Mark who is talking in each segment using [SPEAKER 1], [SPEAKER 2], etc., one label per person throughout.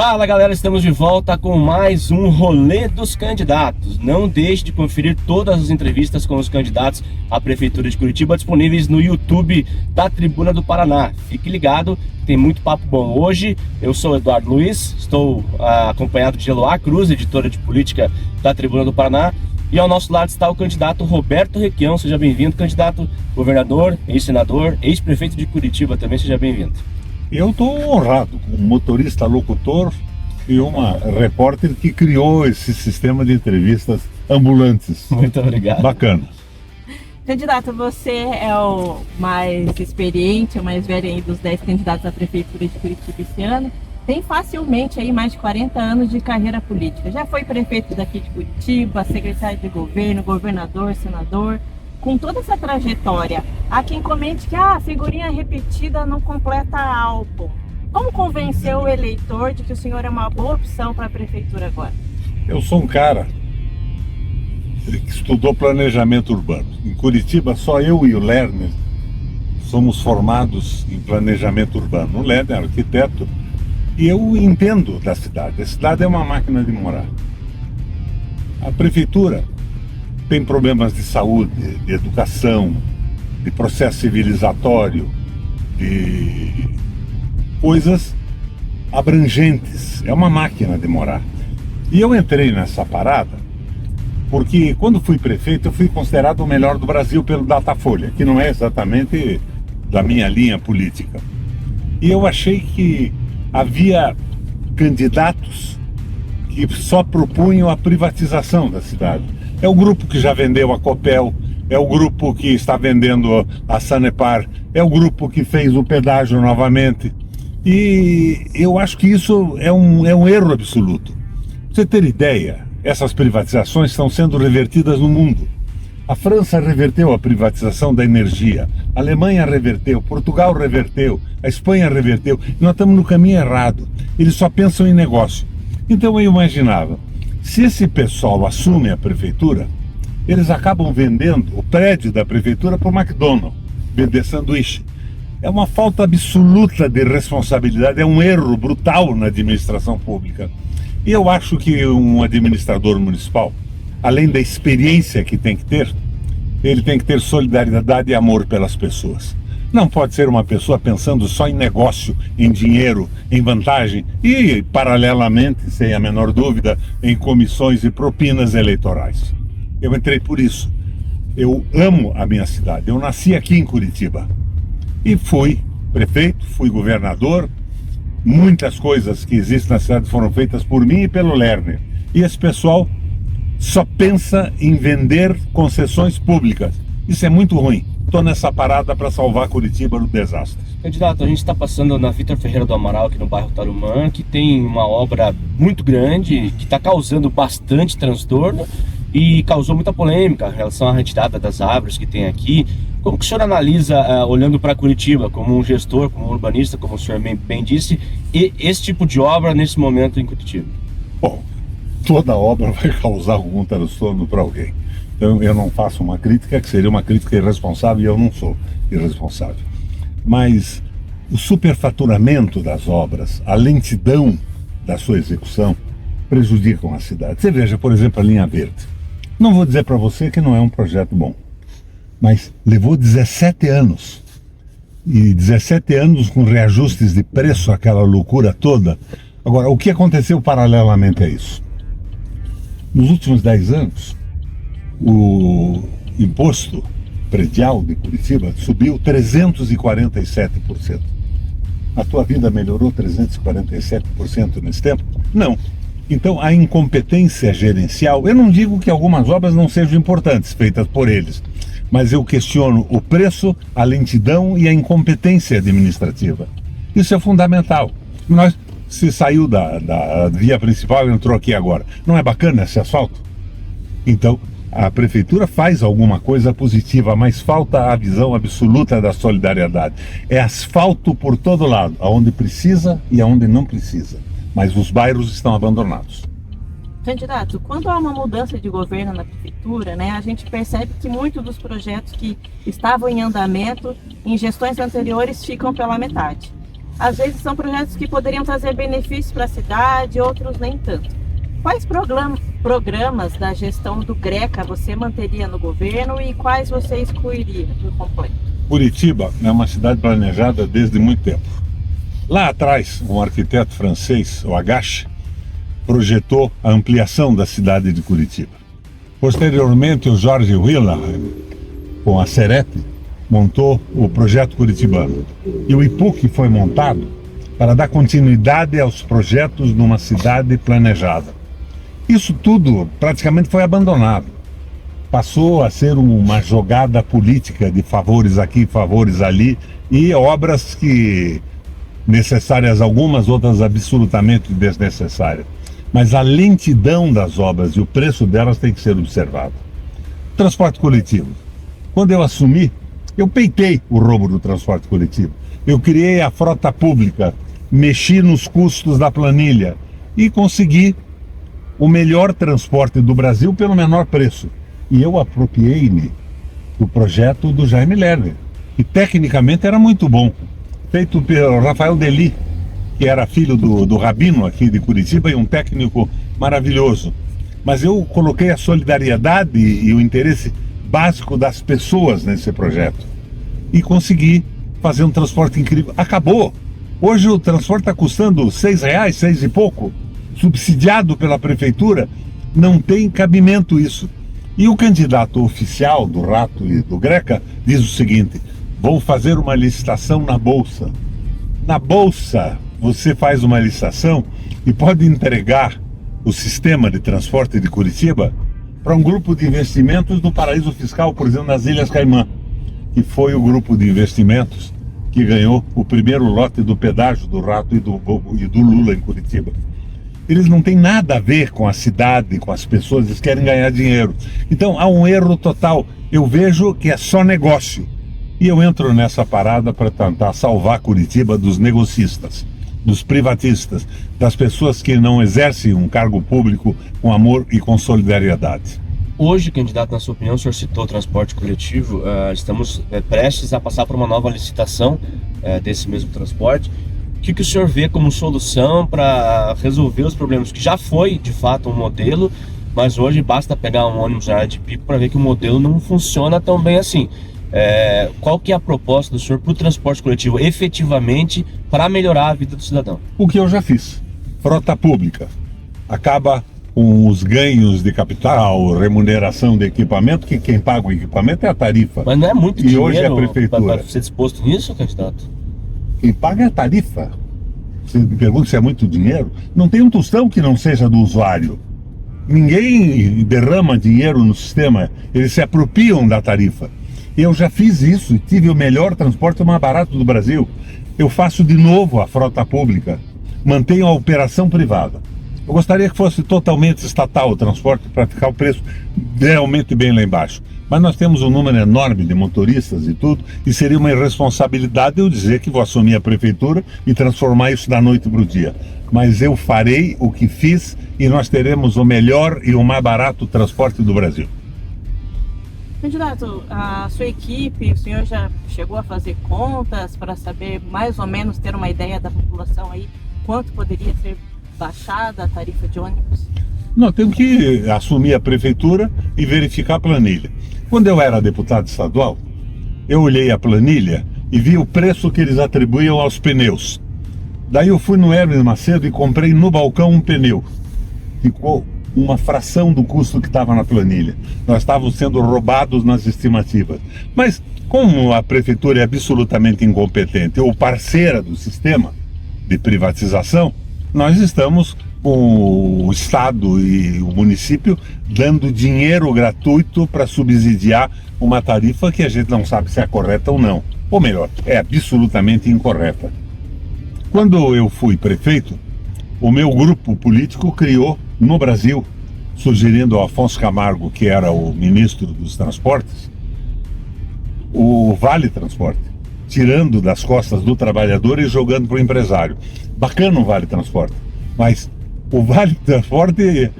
[SPEAKER 1] Fala galera, estamos de volta com mais um Rolê dos Candidatos. Não deixe de conferir todas as entrevistas com os candidatos à Prefeitura de Curitiba disponíveis no YouTube da Tribuna do Paraná. Fique ligado, tem muito papo bom hoje. Eu sou o Eduardo Luiz, estou acompanhado de Eloá Cruz, editora de política da Tribuna do Paraná. E ao nosso lado está o candidato Roberto Requião. Seja bem-vindo, candidato governador, ex-senador, ex-prefeito de Curitiba também, seja bem-vindo.
[SPEAKER 2] Eu estou honrado como motorista locutor e uma repórter que criou esse sistema de entrevistas ambulantes.
[SPEAKER 1] Muito obrigado.
[SPEAKER 2] Bacana.
[SPEAKER 3] Candidato, você é o mais experiente, o mais velho aí dos 10 candidatos à Prefeitura de Curitiba esse ano. Tem facilmente aí mais de 40 anos de carreira política. Já foi prefeito daqui de Curitiba, secretário de governo, governador, senador. Com toda essa trajetória, há quem comente que a figurinha repetida não completa álbum. Como convencer o eleitor de que o senhor é uma boa opção para a prefeitura agora?
[SPEAKER 2] Eu sou um cara que estudou planejamento urbano. Em Curitiba, só eu e o Lerner somos formados em planejamento urbano. O Lerner é arquiteto e eu entendo da cidade. A cidade é uma máquina de morar. A prefeitura tem problemas de saúde, de educação, de processo civilizatório, de coisas abrangentes. É uma máquina de morar. E eu entrei nessa parada porque quando fui prefeito eu fui considerado o melhor do Brasil pelo Datafolha, que não é exatamente da minha linha política. E eu achei que havia candidatos que só propunham a privatização da cidade. É o grupo que já vendeu a Copel, é o grupo que está vendendo a Sanepar, é o grupo que fez o pedágio novamente. E eu acho que isso é um erro absoluto. Pra você ter ideia, essas privatizações estão sendo revertidas no mundo. A França reverteu a privatização da energia, a Alemanha reverteu, Portugal reverteu, a Espanha reverteu. Nós estamos no caminho errado. Eles só pensam em negócio. Então eu imaginava, se esse pessoal assume a prefeitura, eles acabam vendendo o prédio da prefeitura para o McDonald's, vender sanduíche. É uma falta absoluta de responsabilidade, é um erro brutal na administração pública. E eu acho que um administrador municipal, além da experiência que tem que ter, ele tem que ter solidariedade e amor pelas pessoas. Não pode ser uma pessoa pensando só em negócio, em dinheiro, em vantagem e, paralelamente, sem a menor dúvida, em comissões e propinas eleitorais. Eu entrei por isso. Eu amo a minha cidade. Eu nasci aqui em Curitiba e fui prefeito, fui governador. Muitas coisas que existem na cidade foram feitas por mim e pelo Lerner. E esse pessoal só pensa em vender concessões públicas. Isso é muito ruim. Estou nessa parada para salvar Curitiba do desastre.
[SPEAKER 1] Candidato, a gente está passando na Vitor Ferreira do Amaral, aqui no bairro Tarumã, que tem uma obra muito grande, que está causando bastante transtorno e causou muita polêmica em relação à retirada das árvores que tem aqui. Como que o senhor analisa, olhando para Curitiba, como um gestor, como um urbanista, como o senhor bem disse, e esse tipo de obra nesse momento em Curitiba?
[SPEAKER 2] Bom, toda obra vai causar algum transtorno para alguém. Então eu não faço uma crítica que seria uma crítica irresponsável e eu não sou irresponsável. Mas o superfaturamento das obras, a lentidão da sua execução prejudicam a cidade. Você veja, por exemplo, a linha verde. Não vou dizer para você que não é um projeto bom, mas levou 17 anos. E 17 anos com reajustes de preço, aquela loucura toda. Agora, o que aconteceu paralelamente a isso? Nos últimos 10 anos, o imposto predial de Curitiba subiu 347%. A tua vida melhorou 347% nesse tempo? Não. Então a incompetência gerencial, eu não digo que algumas obras não sejam importantes, feitas por eles, mas eu questiono o preço, a lentidão e a incompetência administrativa. Isso é fundamental. Se saiu da via principal e entrou aqui agora, não é bacana esse asfalto? Então, a prefeitura faz alguma coisa positiva, mas falta a visão absoluta da solidariedade. É asfalto por todo lado, aonde precisa e aonde não precisa. Mas os bairros estão abandonados.
[SPEAKER 3] Candidato, quando há uma mudança de governo na prefeitura, a gente percebe que muitos dos projetos que estavam em andamento em gestões anteriores ficam pela metade. às vezes são projetos que poderiam trazer benefícios para a cidade, outros nem tanto. Quais programas da gestão do Greca você manteria no governo e quais você excluiria por completo?
[SPEAKER 2] Curitiba é uma cidade planejada desde muito tempo. Lá atrás, um arquiteto francês, o Agache, projetou a ampliação da cidade de Curitiba. Posteriormente, o Jorge Wilhelm, com a Serete, montou o projeto curitibano. E o IPUC foi montado para dar continuidade aos projetos de uma cidade planejada. Isso tudo praticamente foi abandonado. Passou a ser uma jogada política de favores aqui, favores ali, e obras que necessárias algumas, outras absolutamente desnecessárias. Mas a lentidão das obras e o preço delas tem que ser observado. Transporte coletivo. Quando eu assumi, eu peitei o roubo do transporte coletivo. Eu criei a frota pública, mexi nos custos da planilha e consegui o melhor transporte do Brasil pelo menor preço. E eu apropriei-me do projeto do Jaime Lerner, que tecnicamente era muito bom, feito pelo Rafael Deli, que era filho do Rabino aqui de Curitiba e um técnico maravilhoso. Mas eu coloquei a solidariedade e o interesse básico das pessoas nesse projeto e consegui fazer um transporte incrível. Acabou! Hoje o transporte está custando R$6, R$6 e pouco, subsidiado pela prefeitura. Não tem cabimento isso. E o candidato oficial do Rato e do Greca diz o seguinte: vou fazer uma licitação na Bolsa. Na Bolsa você faz uma licitação e pode entregar o sistema de transporte de Curitiba para um grupo de investimentos do paraíso fiscal, por exemplo, nas Ilhas Caimã, que foi o grupo de investimentos que ganhou o primeiro lote do pedágio do Rato e do Lula em Curitiba. Eles não têm nada a ver com a cidade, com as pessoas, eles querem ganhar dinheiro. Então há um erro total. Eu vejo que é só negócio. E eu entro nessa parada para tentar salvar Curitiba dos negocistas, dos privatistas, das pessoas que não exercem um cargo público com amor e com solidariedade.
[SPEAKER 1] Hoje, candidato, na sua opinião, o senhor citou o transporte coletivo, estamos prestes a passar por uma nova licitação desse mesmo transporte. O que o senhor vê como solução para resolver os problemas? Que já foi, de fato, um modelo, mas hoje basta pegar um ônibus na área de pico para ver que o modelo não funciona tão bem assim. Qual que é a proposta do senhor para o transporte coletivo, efetivamente, para melhorar a vida do cidadão?
[SPEAKER 2] O que eu já fiz. Frota pública. Acaba com os ganhos de capital, remuneração de equipamento, que quem paga o equipamento é a tarifa.
[SPEAKER 1] Mas não é muito
[SPEAKER 2] e
[SPEAKER 1] dinheiro
[SPEAKER 2] hoje é a prefeitura.
[SPEAKER 1] Para ser disposto nisso, candidato?
[SPEAKER 2] Quem paga é a tarifa. Você me pergunta se é muito dinheiro? Não tem um tostão que não seja do usuário. Ninguém derrama dinheiro no sistema, eles se apropriam da tarifa. Eu já fiz isso e tive o melhor transporte mais barato do Brasil. Eu faço de novo a frota pública, mantenho a operação privada. Eu gostaria que fosse totalmente estatal o transporte para ficar o preço realmente bem lá embaixo. Mas nós temos um número enorme de motoristas e tudo, e seria uma irresponsabilidade eu dizer que vou assumir a prefeitura e transformar isso da noite para o dia. Mas eu farei o que fiz e nós teremos o melhor e o mais barato transporte do Brasil.
[SPEAKER 3] Candidato, a sua equipe, o senhor já chegou a fazer contas para saber mais ou menos, ter uma ideia da população aí, quanto poderia ser baixada a tarifa de ônibus?
[SPEAKER 2] Nós temos que assumir a prefeitura e verificar a planilha. Quando eu era deputado estadual, eu olhei a planilha e vi o preço que eles atribuíam aos pneus. Daí eu fui no Hermes Macedo e comprei no balcão um pneu. Ficou uma fração do custo que estava na planilha. Nós estávamos sendo roubados nas estimativas. Mas como a prefeitura é absolutamente incompetente ou parceira do sistema de privatização, nós estamos com o Estado e o município dando dinheiro gratuito para subsidiar uma tarifa que a gente não sabe se é correta ou não. Ou melhor, é absolutamente incorreta. Quando eu fui prefeito, o meu grupo político criou no Brasil, sugerindo ao Afonso Camargo, que era o ministro dos Transportes, o Vale Transporte, tirando das costas do trabalhador e jogando para o empresário. Bacana o Vale Transporte, mas o Vale Transporte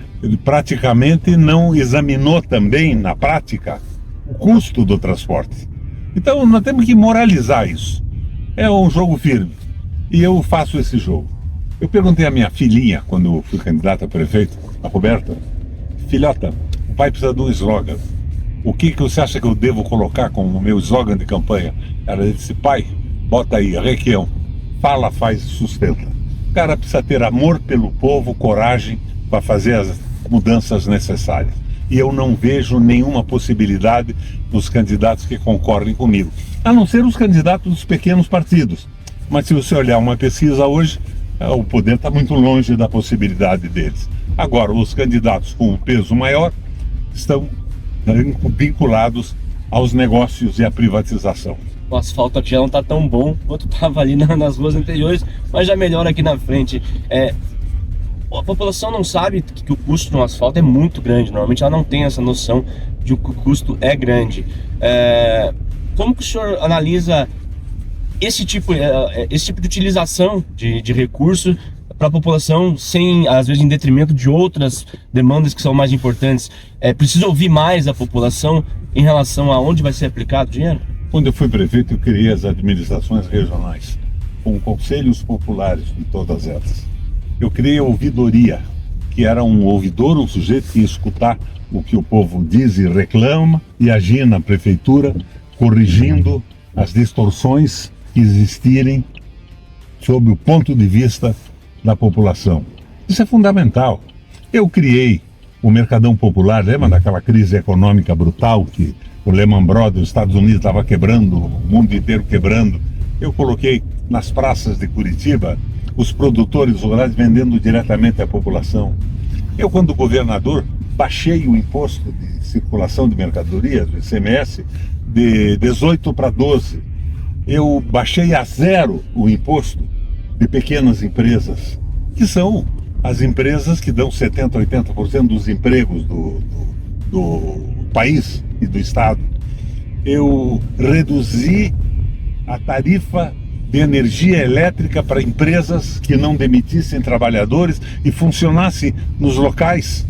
[SPEAKER 2] praticamente não examinou também, na prática, o custo do transporte. Então nós temos que moralizar isso. É um jogo firme. E eu faço esse jogo. Eu perguntei à minha filhinha, quando eu fui candidato a prefeito, a Roberta: filhota, o pai precisa de um slogan. O que você acha que eu devo colocar como meu slogan de campanha? Ela disse: pai, bota aí, Requião, fala, faz e sustenta. O cara precisa ter amor pelo povo, coragem para fazer as mudanças necessárias. E eu não vejo nenhuma possibilidade nos candidatos que concorrem comigo, a não ser os candidatos dos pequenos partidos. Mas se você olhar uma pesquisa hoje, o poder está muito longe da possibilidade deles. Agora, os candidatos com um peso maior estão vinculados aos negócios e à privatização.
[SPEAKER 1] O asfalto aqui já não está tão bom quanto estava ali nas ruas anteriores, mas já melhora aqui na frente. A população não sabe que o custo no asfalto é muito grande. Normalmente ela não tem essa noção de que o custo é grande. Como que o senhor analisa esse tipo de utilização de recurso para a população, sem, às vezes, em detrimento de outras demandas que são mais importantes? Precisa ouvir mais a população em relação a onde vai ser aplicado o dinheiro?
[SPEAKER 2] Quando eu fui prefeito, eu criei as administrações regionais, com conselhos populares em todas elas. Eu criei a ouvidoria, que era um ouvidor, um sujeito que ia escutar o que o povo diz e reclama e agir na prefeitura, corrigindo as distorções que existirem sob o ponto de vista da população. Isso é fundamental. Eu criei o Mercadão Popular, lembra daquela crise econômica brutal que o Lehman Brothers, os Estados Unidos estava quebrando, o mundo inteiro quebrando? Eu coloquei nas praças de Curitiba os produtores rurais vendendo diretamente à população. Eu, quando governador, baixei o imposto de circulação de mercadorias, o ICMS, de 18 para 12. Eu baixei a zero o imposto de pequenas empresas, que são as empresas que dão 70%, 80% dos empregos do país e do Estado. Eu reduzi a tarifa de energia elétrica para empresas que não demitissem trabalhadores e funcionassem nos locais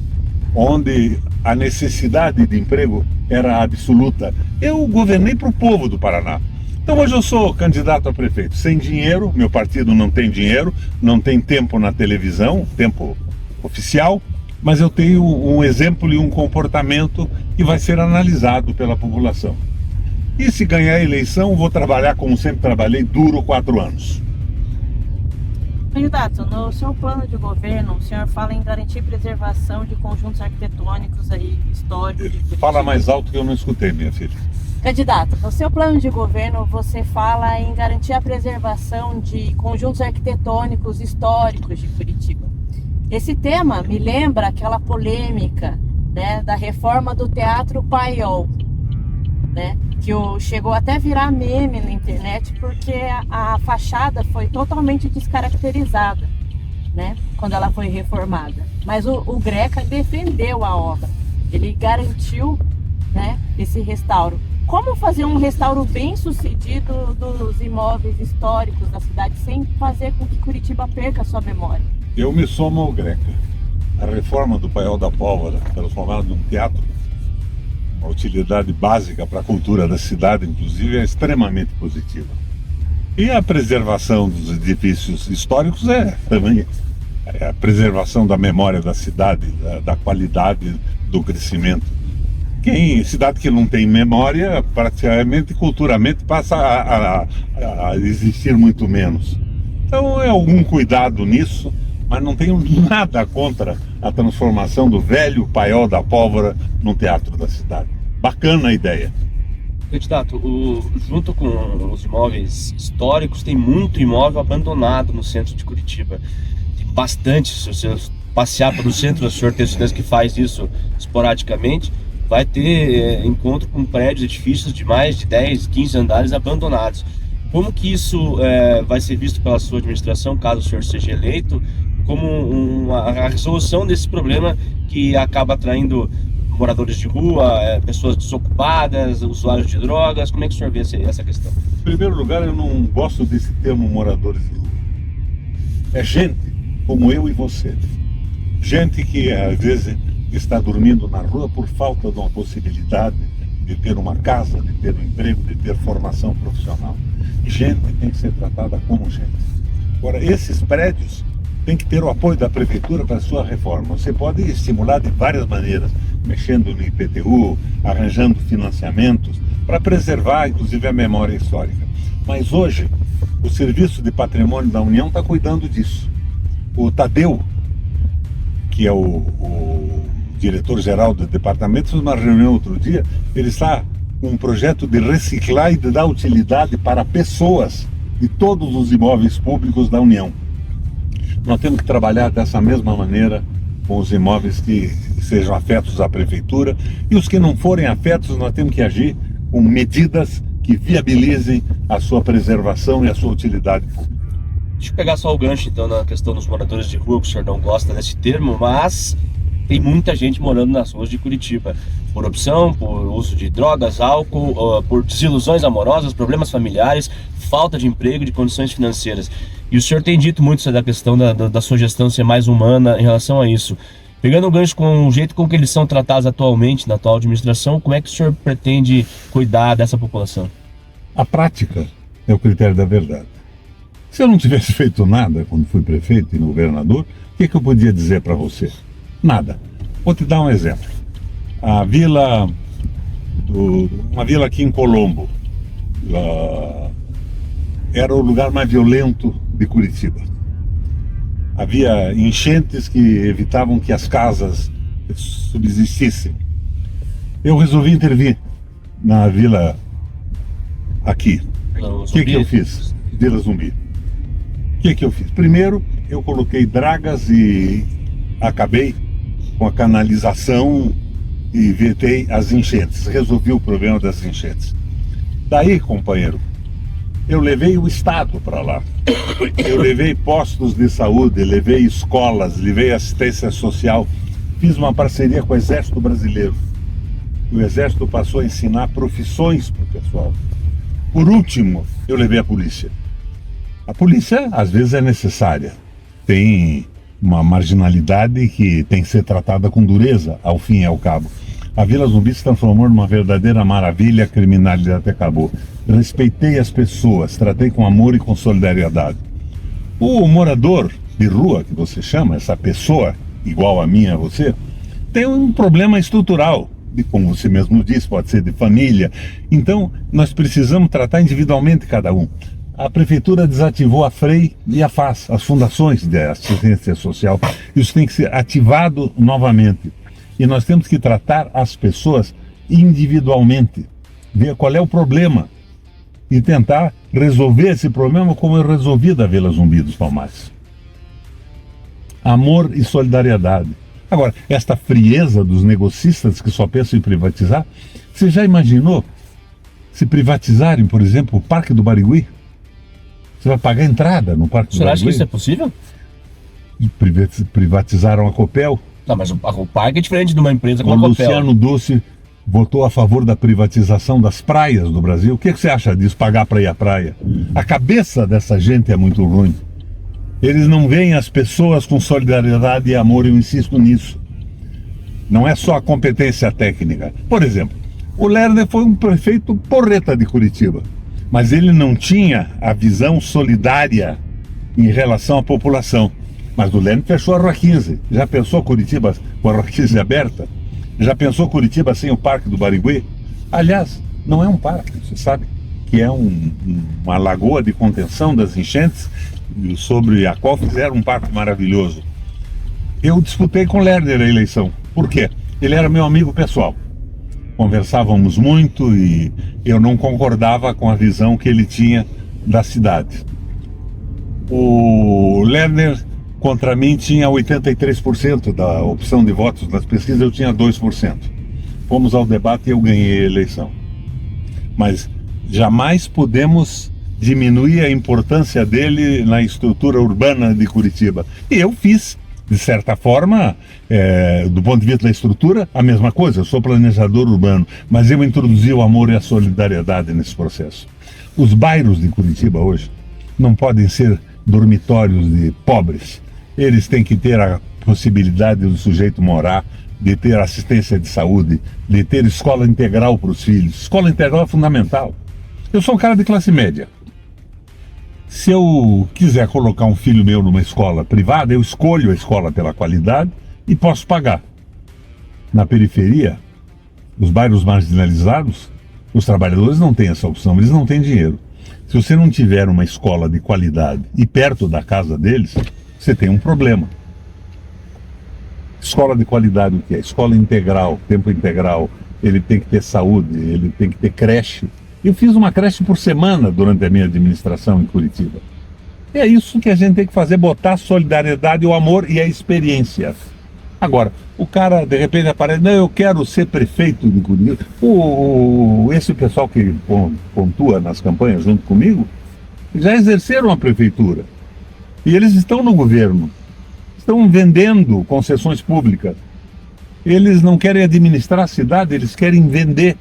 [SPEAKER 2] onde a necessidade de emprego era absoluta. Eu governei para o povo do Paraná. Então hoje eu sou candidato a prefeito sem dinheiro, meu partido não tem dinheiro, não tem tempo na televisão, tempo oficial, mas eu tenho um exemplo e um comportamento que vai ser analisado pela população. E se ganhar a eleição, vou trabalhar como sempre trabalhei, duro, 4 anos.
[SPEAKER 3] Candidato, no seu plano de governo, o senhor fala em garantir preservação de conjuntos arquitetônicos aí, históricos.
[SPEAKER 2] Fala mais alto que eu não escutei, minha filha.
[SPEAKER 3] Candidato, no seu plano de governo, você fala em garantir a preservação de conjuntos arquitetônicos históricos de Curitiba. Esse tema me lembra aquela polêmica, né, da reforma do Teatro Paiol, né, que chegou até a virar meme na internet porque a fachada foi totalmente descaracterizada, né, quando ela foi reformada. Mas o Greca defendeu a obra, ele garantiu, né, esse restauro. Como fazer um restauro bem sucedido dos imóveis históricos da cidade sem fazer com que Curitiba perca a sua memória?
[SPEAKER 2] Eu me somo ao Greca. A reforma do Paiol da Pólvora, transformado num teatro, uma utilidade básica para a cultura da cidade, inclusive, é extremamente positiva. E a preservação dos edifícios históricos também a preservação da memória da cidade, da qualidade do crescimento. Cidade que não tem memória, praticamente, culturalmente, passa a existir muito menos. Então é algum cuidado nisso, mas não tenho nada contra a transformação do velho Paiol da Pólvora num teatro da cidade. Bacana a ideia.
[SPEAKER 1] Candidato, junto com os imóveis históricos, tem muito imóvel abandonado no centro de Curitiba. Tem bastante, se você passear pelo centro, o senhor tem certeza que faz isso esporadicamente, vai ter encontro com prédios, edifícios de mais de 10, 15 andares abandonados. Como que isso vai ser visto pela sua administração, caso o senhor seja eleito, como a resolução desse problema que acaba atraindo moradores de rua, pessoas desocupadas, usuários de drogas? Como é que o senhor vê essa questão?
[SPEAKER 2] Em primeiro lugar, eu não gosto desse termo moradores de rua. É gente como eu e você. Gente que às vezes está dormindo na rua por falta de uma possibilidade de ter uma casa, de ter um emprego, de ter formação profissional. Gente tem que ser tratada como gente. Agora, esses prédios têm que ter o apoio da prefeitura para a sua reforma. Você pode estimular de várias maneiras, mexendo no IPTU, arranjando financiamentos, para preservar, inclusive, a memória histórica. Mas hoje, o Serviço de Patrimônio da União está cuidando disso. O Tadeu, que é o diretor-geral do departamento, fez uma reunião outro dia, ele está com um projeto de reciclar e de dar utilidade para pessoas de todos os imóveis públicos da União. Nós temos que trabalhar dessa mesma maneira com os imóveis que sejam afetos à prefeitura, e os que não forem afetos nós temos que agir com medidas que viabilizem a sua preservação e a sua utilidade pública.
[SPEAKER 1] Deixa eu pegar só o gancho então na questão dos moradores de rua, que o senhor não gosta desse termo, mas tem muita gente morando nas ruas de Curitiba, por opção, por uso de drogas, álcool, por desilusões amorosas, problemas familiares, falta de emprego, de condições financeiras. E o senhor tem dito muito da questão da sua gestão ser mais humana em relação a isso. Pegando o gancho com o jeito com que eles são tratados atualmente na atual administração, como é que o senhor pretende cuidar dessa população?
[SPEAKER 2] A prática é o critério da verdade. Se eu não tivesse feito nada quando fui prefeito e governador, o que eu podia dizer para você? Nada. Vou te dar um exemplo. Uma vila aqui em Colombo, era o lugar mais violento de Curitiba. Havia enchentes que evitavam que as casas subsistissem. Eu resolvi intervir na vila aqui. O que eu fiz? Vila Zumbi. O que eu fiz? Primeiro, eu coloquei dragas e acabei com a canalização e vetei as enchentes. Resolvi o problema das enchentes. Daí, companheiro, eu levei o Estado para lá. Eu levei postos de saúde, levei escolas, levei assistência social. Fiz uma parceria com o Exército Brasileiro. O Exército passou a ensinar profissões para o pessoal. Por último, eu levei a polícia. A polícia, às vezes, é necessária. Tem uma marginalidade que tem que ser tratada com dureza, ao fim e ao cabo. A Vila Zumbi se transformou numa verdadeira maravilha, a criminalidade acabou. Respeitei as pessoas, tratei com amor e com solidariedade. O morador de rua, que você chama, essa pessoa, igual a mim, a você, tem um problema estrutural, como você mesmo disse, pode ser de família. Então, nós precisamos tratar individualmente cada um. A prefeitura desativou a FREI e a FAS, as fundações de assistência social. Isso tem que ser ativado novamente. E nós temos que tratar as pessoas individualmente, ver qual é o problema e tentar resolver esse problema como eu resolvi da Vila Zumbi dos Palmares. Amor e solidariedade. Agora, esta frieza dos negocistas que só pensam em privatizar, você já imaginou se privatizarem, por exemplo, o Parque do Barigui? Você vai pagar entrada no Parque do Barigui?
[SPEAKER 1] Você acha que isso é possível?
[SPEAKER 2] Privatizaram a Copel.
[SPEAKER 1] Não, mas o parque é diferente de uma empresa como
[SPEAKER 2] a
[SPEAKER 1] Copel.
[SPEAKER 2] Luciano Duce votou a favor da privatização das praias do Brasil. O que você acha disso, pagar para ir à praia? A cabeça dessa gente é muito ruim. Eles não veem as pessoas com solidariedade e amor, eu insisto nisso. Não é só a competência técnica. Por exemplo, o Lerner foi um prefeito porreta de Curitiba, mas ele não tinha a visão solidária em relação à população. Mas o Lerner fechou a Rua 15. Já pensou Curitiba com a Rua 15 aberta? Já pensou Curitiba sem o Parque do Barigui? Aliás, não é um parque, você sabe que é uma lagoa de contenção das enchentes, sobre a qual fizeram um parque maravilhoso. Eu disputei com o Lerner a eleição. Por quê? Ele era meu amigo pessoal. Conversávamos muito e eu não concordava com a visão que ele tinha da cidade. O Lerner, contra mim, tinha 83% da opção de votos nas pesquisas, eu tinha 2%. Fomos ao debate e eu ganhei a eleição. Mas jamais podemos diminuir a importância dele na estrutura urbana de Curitiba. E eu fiz, de certa forma, do ponto de vista da estrutura, a mesma coisa. Eu sou planejador urbano, mas eu introduzi o amor e a solidariedade nesse processo. Os bairros de Curitiba hoje não podem ser dormitórios de pobres. Eles têm que ter a possibilidade do sujeito morar, de ter assistência de saúde, de ter escola integral para os filhos. Escola integral é fundamental. Eu sou um cara de classe média. Se eu quiser colocar um filho meu numa escola privada, eu escolho a escola pela qualidade e posso pagar. Na periferia, os bairros marginalizados, os trabalhadores não têm essa opção, eles não têm dinheiro. Se você não tiver uma escola de qualidade e perto da casa deles, você tem um problema. Escola de qualidade o que é? Escola integral, tempo integral, ele tem que ter saúde, ele tem que ter creche. Eu fiz uma creche por semana durante a minha administração em Curitiba. É isso que a gente tem que fazer, botar a solidariedade, o amor e a experiência. Agora, o cara de repente aparece, não, eu quero ser prefeito de Curitiba. Esse pessoal que pontua nas campanhas junto comigo, já exerceram a prefeitura. E eles estão no governo. Estão vendendo concessões públicas. Eles não querem administrar a cidade, eles querem vender.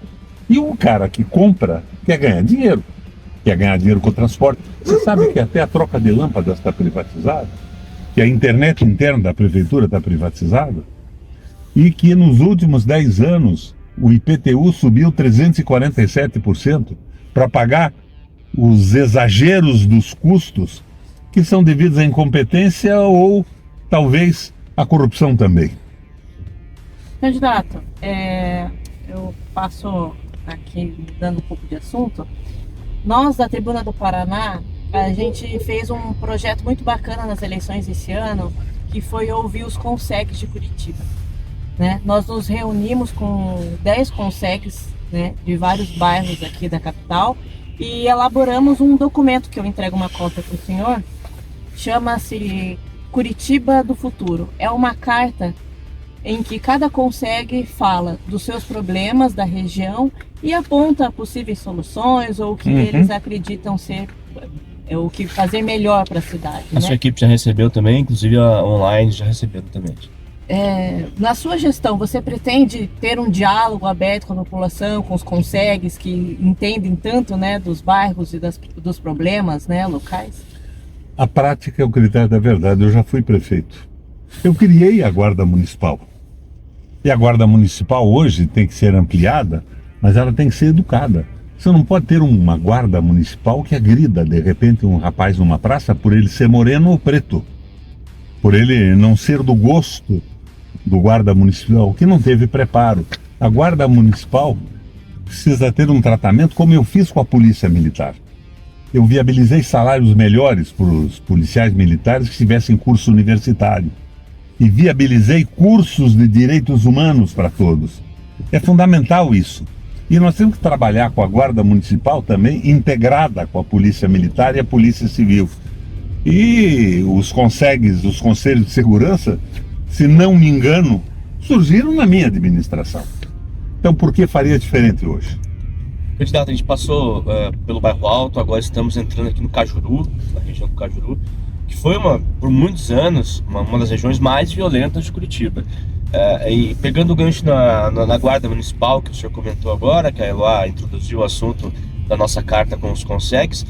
[SPEAKER 2] E o cara que compra quer ganhar dinheiro. Quer ganhar dinheiro com o transporte. Você sabe que até a troca de lâmpadas está privatizada? Que a internet interna da prefeitura está privatizada? E que nos últimos 10 anos o IPTU subiu 347% para pagar os exageros dos custos que são devidos à incompetência ou talvez à corrupção também.
[SPEAKER 3] Candidato, eu passo aqui mudando um pouco de assunto. Nós da Tribuna do Paraná, a gente fez um projeto muito bacana nas eleições esse ano, que foi ouvir os consegues de Curitiba, né? Nós nos reunimos com 10 consegues, né, de vários bairros aqui da capital e elaboramos um documento que eu entrego uma cópia para o senhor. Chama-se Curitiba do Futuro. É uma carta em que cada consegue fala dos seus problemas da região e aponta possíveis soluções ou o que eles acreditam ser o que fazer melhor para a cidade.
[SPEAKER 1] A sua equipe já recebeu também, inclusive a online já recebeu também.
[SPEAKER 3] Na sua gestão, você pretende ter um diálogo aberto com a população, com os consegues que entendem tanto, né, dos bairros e dos problemas, né, locais?
[SPEAKER 2] A prática é o critério da verdade. Eu já fui prefeito. Eu criei a Guarda Municipal. E a Guarda Municipal hoje tem que ser ampliada, mas ela tem que ser educada. Você não pode ter uma guarda municipal que agrida, de repente, um rapaz numa praça por ele ser moreno ou preto. Por ele não ser do gosto do guarda municipal, que não teve preparo. A Guarda Municipal precisa ter um tratamento como eu fiz com a Polícia Militar. Eu viabilizei salários melhores para os policiais militares que tivessem curso universitário. E viabilizei cursos de direitos humanos para todos. É fundamental isso. E nós temos que trabalhar com a Guarda Municipal também, integrada com a Polícia Militar e a Polícia Civil. E os consegues, os conselhos de segurança, se não me engano, surgiram na minha administração. Então por que faria diferente hoje?
[SPEAKER 1] Candidato, a gente passou pelo Bairro Alto, agora estamos entrando aqui no Cajuru, na região do Cajuru, que foi por muitos anos uma das regiões mais violentas de Curitiba. E pegando o gancho na Guarda Municipal, que o senhor comentou agora, que a Eloá introduziu o assunto da nossa carta com os consegues,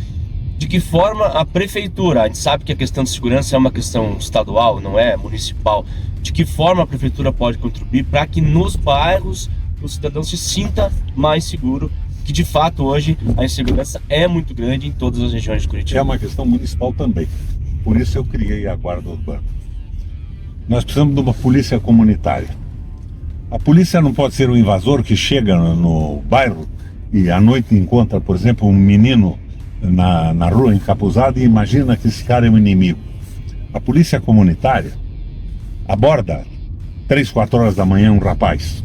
[SPEAKER 1] de que forma a prefeitura, a gente sabe que a questão de segurança é uma questão estadual, não é municipal, de que forma a prefeitura pode contribuir para que nos bairros o cidadão se sinta mais seguro, que de fato hoje a insegurança é muito grande em todas as regiões de Curitiba.
[SPEAKER 2] É uma questão municipal também, por isso eu criei a Guarda Urbana. Nós precisamos de uma polícia comunitária. A polícia não pode ser um invasor que chega no bairro e à noite encontra, por exemplo, um menino na rua encapuzado e imagina que esse cara é um inimigo. A polícia comunitária aborda 3, 4 horas da manhã um rapaz.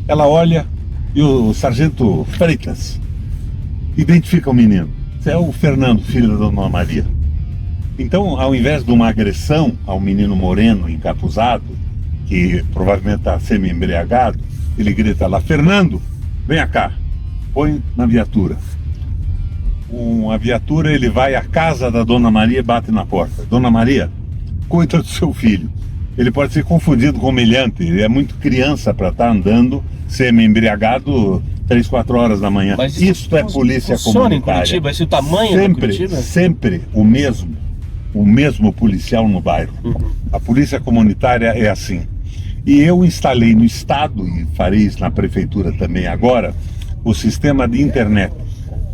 [SPEAKER 2] Ela olha e o sargento Freitas identifica o menino. Esse é o Fernando, filho da Dona Maria. Então, ao invés de uma agressão ao menino moreno encapuzado, que provavelmente está semi-embriagado, ele grita lá: Fernando, venha cá, põe na viatura. A viatura, ele vai à casa da Dona Maria e bate na porta. Dona Maria, cuida do seu filho. Ele pode ser confundido com humilhante, ele é muito criança para estar andando semi-embriagado 3, 4 horas da manhã.
[SPEAKER 1] Mas
[SPEAKER 2] isso é polícia comunitária.
[SPEAKER 1] Em Curitiba, esse é o tamanho da Curitiba?
[SPEAKER 2] Sempre o mesmo policial no bairro. A polícia comunitária é assim. E eu instalei no estado, e farei isso na prefeitura também agora, o sistema de internet.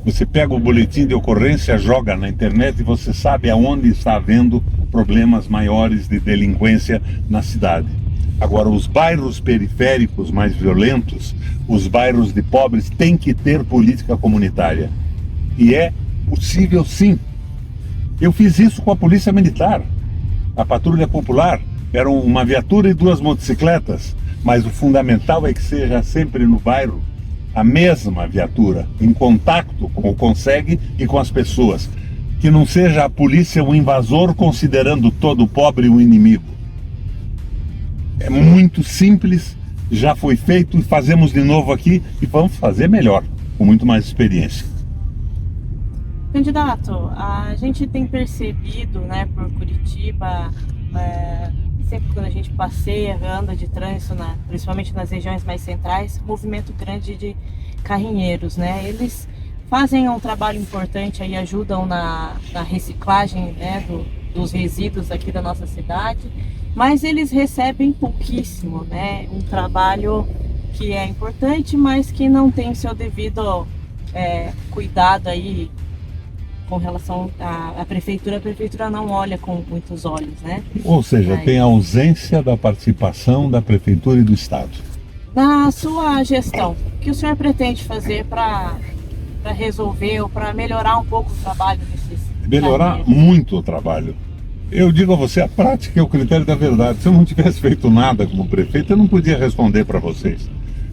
[SPEAKER 2] Você pega o boletim de ocorrência, joga na internet e você sabe aonde está havendo problemas maiores de delinquência na cidade. Agora, os bairros periféricos mais violentos, os bairros de pobres, têm que ter política comunitária. E é possível, sim. Eu fiz isso com a Polícia Militar. A Patrulha Popular era uma viatura e 2 motocicletas, mas o fundamental é que seja sempre no bairro a mesma viatura, em contato com o consegue e com as pessoas. Que não seja a polícia um invasor considerando todo pobre um inimigo. É muito simples, já foi feito e fazemos de novo aqui e vamos fazer melhor, com muito mais experiência.
[SPEAKER 3] Candidato, a gente tem percebido, né, por Curitiba, sempre quando a gente passeia, anda de trânsito, principalmente nas regiões mais centrais, movimento grande de carrinheiros, né? Eles fazem um trabalho importante aí, ajudam na reciclagem, né, dos resíduos aqui da nossa cidade, mas eles recebem pouquíssimo, né? Um trabalho que é importante, mas que não tem seu devido cuidado aí com relação à prefeitura. A prefeitura não olha com muitos olhos, né?
[SPEAKER 2] Ou seja, tem a ausência da participação da prefeitura e do Estado.
[SPEAKER 3] Na sua gestão, o que o senhor pretende fazer para resolver ou para melhorar um pouco o trabalho desses
[SPEAKER 2] Melhorar muito o trabalho. Eu digo a você, a prática é o critério da verdade. Se eu não tivesse feito nada como prefeito, eu não podia responder para vocês.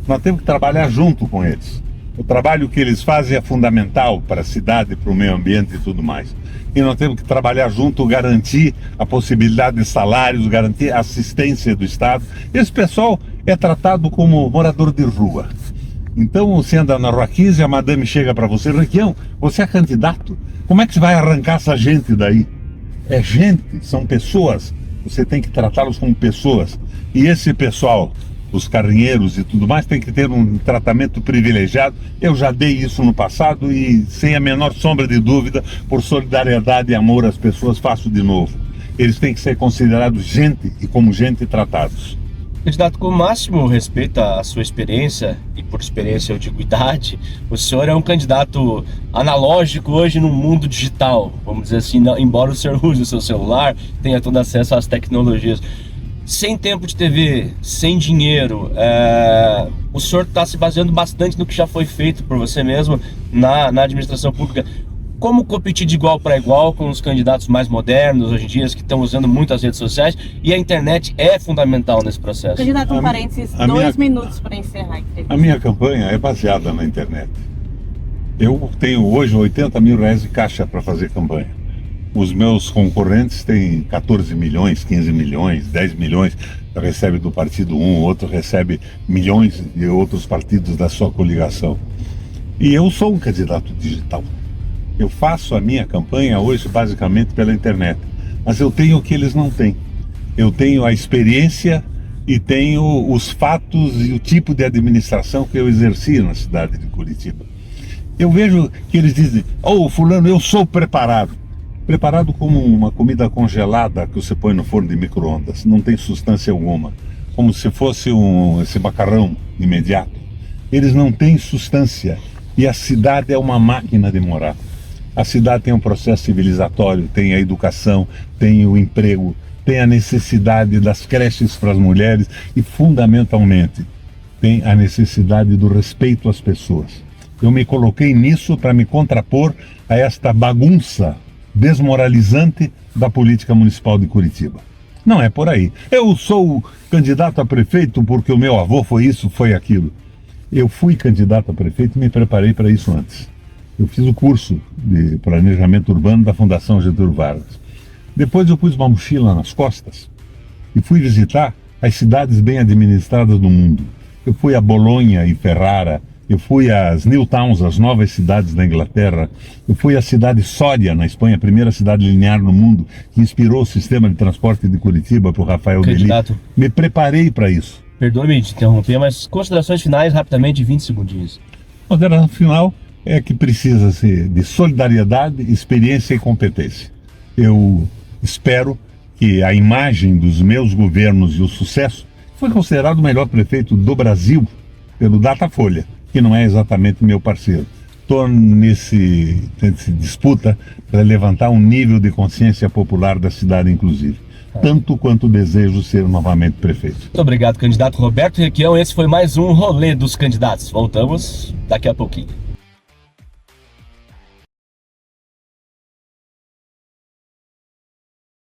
[SPEAKER 2] Nós temos que trabalhar junto com eles. O trabalho que eles fazem é fundamental para a cidade, para o meio ambiente e tudo mais. E nós temos que trabalhar junto, garantir a possibilidade de salários, garantir a assistência do Estado. Esse pessoal é tratado como morador de rua. Então você anda na Rua 15, a madame chega para você, Requião, você é candidato, como é que você vai arrancar essa gente daí? É gente, são pessoas, você tem que tratá-los como pessoas. E esse pessoal, os carrinheiros e tudo mais, tem que ter um tratamento privilegiado. Eu já dei isso no passado e, sem a menor sombra de dúvida, por solidariedade e amor às pessoas, faço de novo. Eles têm que ser considerados gente e como gente tratados.
[SPEAKER 1] Candidato, com o máximo respeito à sua experiência, e por experiência eu digo idade, o senhor é um candidato analógico hoje no mundo digital, vamos dizer assim, embora o senhor use o seu celular, tenha todo acesso às tecnologias. Sem tempo de TV, sem dinheiro, o senhor está se baseando bastante no que já foi feito por você mesmo na administração pública. Como competir de igual para igual com os candidatos mais modernos hoje em dia, que estão usando muito as redes sociais, e a internet é fundamental nesse processo?
[SPEAKER 3] Candidato, um parênteses, 2 minutos para encerrar a entrevista.
[SPEAKER 2] A minha campanha é baseada na internet. Eu tenho hoje 80 mil reais de caixa para fazer campanha. Os meus concorrentes têm 14 milhões, 15 milhões, 10 milhões, recebe do partido um, outro recebe milhões de outros partidos da sua coligação. E eu sou um candidato digital. Eu faço a minha campanha hoje basicamente pela internet, mas eu tenho o que eles não têm. Eu tenho a experiência e tenho os fatos e o tipo de administração que eu exerci na cidade de Curitiba. Eu vejo que eles dizem, fulano, eu sou preparado. Preparado como uma comida congelada que você põe no forno de micro-ondas, não tem substância alguma, como se fosse esse macarrão imediato. Eles não têm substância e a cidade é uma máquina de morar. A cidade tem um processo civilizatório, tem a educação, tem o emprego, tem a necessidade das creches para as mulheres e, fundamentalmente, tem a necessidade do respeito às pessoas. Eu me coloquei nisso para me contrapor a esta bagunça desmoralizante da política municipal de Curitiba. Não é por aí. Eu sou candidato a prefeito porque o meu avô foi isso, foi aquilo. Eu fui candidato a prefeito e me preparei para isso antes. Eu fiz o curso de planejamento urbano da Fundação Getúlio Vargas. Depois eu pus uma mochila nas costas e fui visitar as cidades bem administradas do mundo. Eu fui a Bolonha e Ferrara, eu fui às New Towns, as novas cidades da Inglaterra, eu fui à cidade Sória, na Espanha, a primeira cidade linear no mundo, que inspirou o sistema de transporte de Curitiba para o Rafael Deli. Me preparei para isso.
[SPEAKER 1] Perdoe-me te interromper, mas considerações finais, rapidamente, de 20 segundinhos.
[SPEAKER 2] Consideração final é que precisa ser de solidariedade, experiência e competência. Eu espero que a imagem dos meus governos e o sucesso foi considerado o melhor prefeito do Brasil pelo Datafolha, que não é exatamente meu parceiro. estou nessa disputa para levantar um nível de consciência popular da cidade, inclusive. Tanto quanto desejo ser novamente prefeito.
[SPEAKER 1] Muito obrigado, candidato Roberto Requião. Esse foi mais um Rolê dos Candidatos. Voltamos daqui a pouquinho.